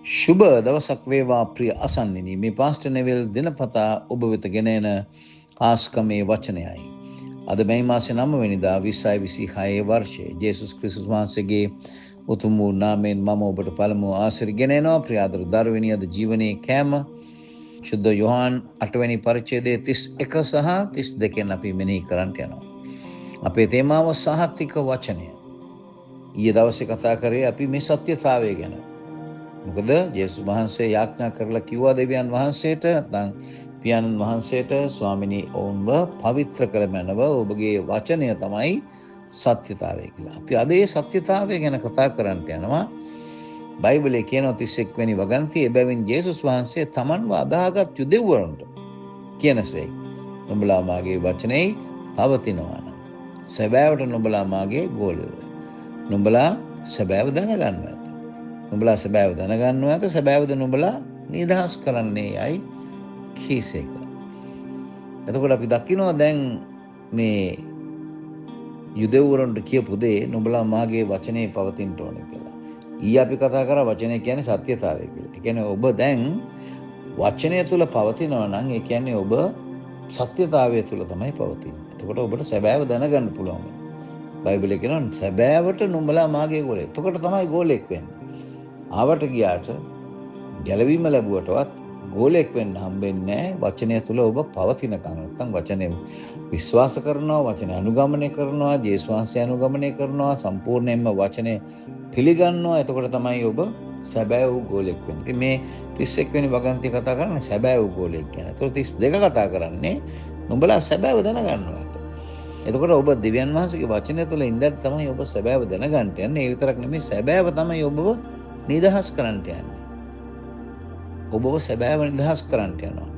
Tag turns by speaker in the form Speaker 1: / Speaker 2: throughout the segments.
Speaker 1: ශුභ දවසක් වේවා ප්‍රිය අසන්නිනි. මේ පාස්ටර් නෙවිල් දිනපතා ඔබ වෙත ගෙන එන ආස්කමේ වචනයයි. අද මේ මාසේ 9 වෙනිදා 2026 වර්ෂයේ ජේසුස් ක්‍රිස්තුස් වහන්සේගේ උතුම් වූ නාමයෙන් මම ඔබට පළමුව ආශිර්වාද ගෙන එනවා. ප්‍රිය ආදර දරුවනි, අද ජීවනයේ කෑම සුද්ධ යොහාන් 8 වෙනි පරිච්ඡේදයේ 31 සහ 32 අපි මෙනෙහි කරන්නට යනවා. අපේ තේමාව සාහතික වචනය. ඊයේ දවසේ කතා කරේ අපි මේ සත්‍යතාවය ගැන. මොකද ජේසුස් වහන්සේ යාඥා කරලා කිව්වා දෙවියන් වහන්සේට, නැත්නම් පියාණන් වහන්සේට, ස්වාමිනී ඔවුන්ව පවිත්‍ර කළ මැනව ඔබගේ වචනය තමයි සත්‍යතාවය කියලා. අපි අද ඒ සත්‍යතාවය ගැන කතා කරන්නට යනවා. බයිබලයේ කියන 31 වෙනි වගන්තියේ එබැවින් ජේසුස් වහන්සේ තමන්ව අදාහගත් යුදෙව්වරුන්ට කියනසේ, නුඹලා මාගේ වචනේ පවතිනවා නම් සැබෑවට නුඹලා මාගේ ගෝලයෝ. නුඹලා සැබෑව දැනගන්නවා. නුඹලා සැබෑව දැනගන්නවා ඇත. සැබෑවද නුඹලා නිදහස් කරන්නේ යයි කීසේක. එතකොට අපි දකිනවා දැන් මේ යුදෙව්වරුන්ට කියපු දේ නුඹලා මාගේ වචනේ පවතින්න ඕනේ කියලා. ඊ අපි කතා කරා වචනේ කියන්නේ සත්‍යතාවය කියලා. ඒ කියන්නේ ඔබ දැන් වචනය තුල පවතිනවා නම් ඒ කියන්නේ ඔබ සත්‍යතාවය තුල තමයි පවතින්නේ. එතකොට ඔබට සැබෑව දැනගන්න පුළුවන්. බයිබලයේ කියනවා සැබෑවට නුඹලා මාගේ ගෝලෙක්. එතකොට තමයි ගෝලෙක් වෙන්නේ. ආවට ගියාට ගැලවීම ලැබුවටවත් ගෝලෙක් වෙන්න හම්බෙන්නේ නැහැ. වචනය තුල ඔබ පවතිනකම්. නැත්නම් වචනේ විශ්වාස කරනවා, වචනේ අනුගමනය කරනවා, ජේසුස් වහන්සේ අනුගමනය කරනවා, සම්පූර්ණයෙන්ම වචනේ පිළිගන්නවා. එතකොට තමයි ඔබ සැබෑ වූ ගෝලෙක් වෙන්නේ. ඉතින් මේ 31 වෙනි වගන්තිය කතා කරන්නේ සැබෑ වූ ගෝලෙක් ගැන. ඒතකොට 32 කතා කරන්නේ නුඹලා සැබෑව දැනගන්නවා. එතකොට ඔබ දෙවියන් වහන්සේගේ වචනය තුල ඉඳන් තමයි ඔබ සැබෑව දැනගන්න යන්නේ. ඒ විතරක් නෙමෙයි, සැබෑව තමයි ඔබව නිදහස් කරන්නට යන්නේ. ඔබව සැබෑව නිදහස් කරන්නට යනවා.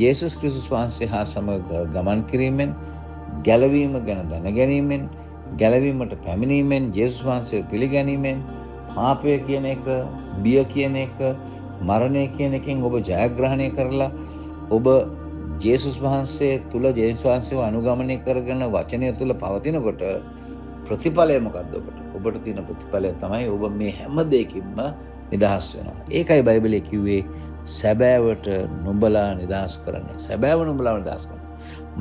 Speaker 1: ජේසුස් ක්‍රිස්තුස් වහන්සේ හා සමග ගමන් කිරීමෙන්, ගැලවීම ගැන දැන ගැනීමෙන්, ගැලවීමට පැමිණීමෙන්, ජේසුස් වහන්සේ පිළිගැනීමෙන්, පාපය කියන එක, බිය කියන එක, මරණය කියන එකෙන් ඔබ ජයග්‍රහණය කරලා ඔබ ජේසුස් වහන්සේ තුල ජේසුස් වහන්සේව අනුගමනය කරගෙන වචනය තුල පවතිනකොට ප්‍රතිඵලය මොකක්ද ඔබට? ඔබට තියෙන ප්‍රතිඵලය තමයි ඔබ මේ හැම දෙයකින්ම නිදහස් වෙනවා. ඒකයි බයිබලයේ කිව්වේ සැබෑවට නුඹලා නිදහස් කරන්න. සැබෑව නුඹලා නිදහස් කරන්න.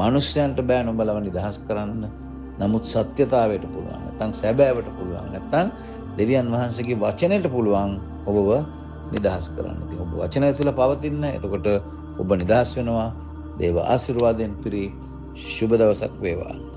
Speaker 1: මිනිස්යන්ට බෑ නුඹලව නිදහස් කරන්න. නමුත් සත්‍යතාවයට පුළුවන්. නැත්නම් සැබෑවට පුළුවන්. නැත්නම් දෙවියන් වහන්සේගේ වචනයට පුළුවන් ඔබව නිදහස් කරන්න. ඉතින් ඔබ වචනය තුල පවතින. එතකොට ඔබ නිදහස් වෙනවා. දේව ආශිර්වාදයෙන් පිරි සුබ දවසක් වේවා.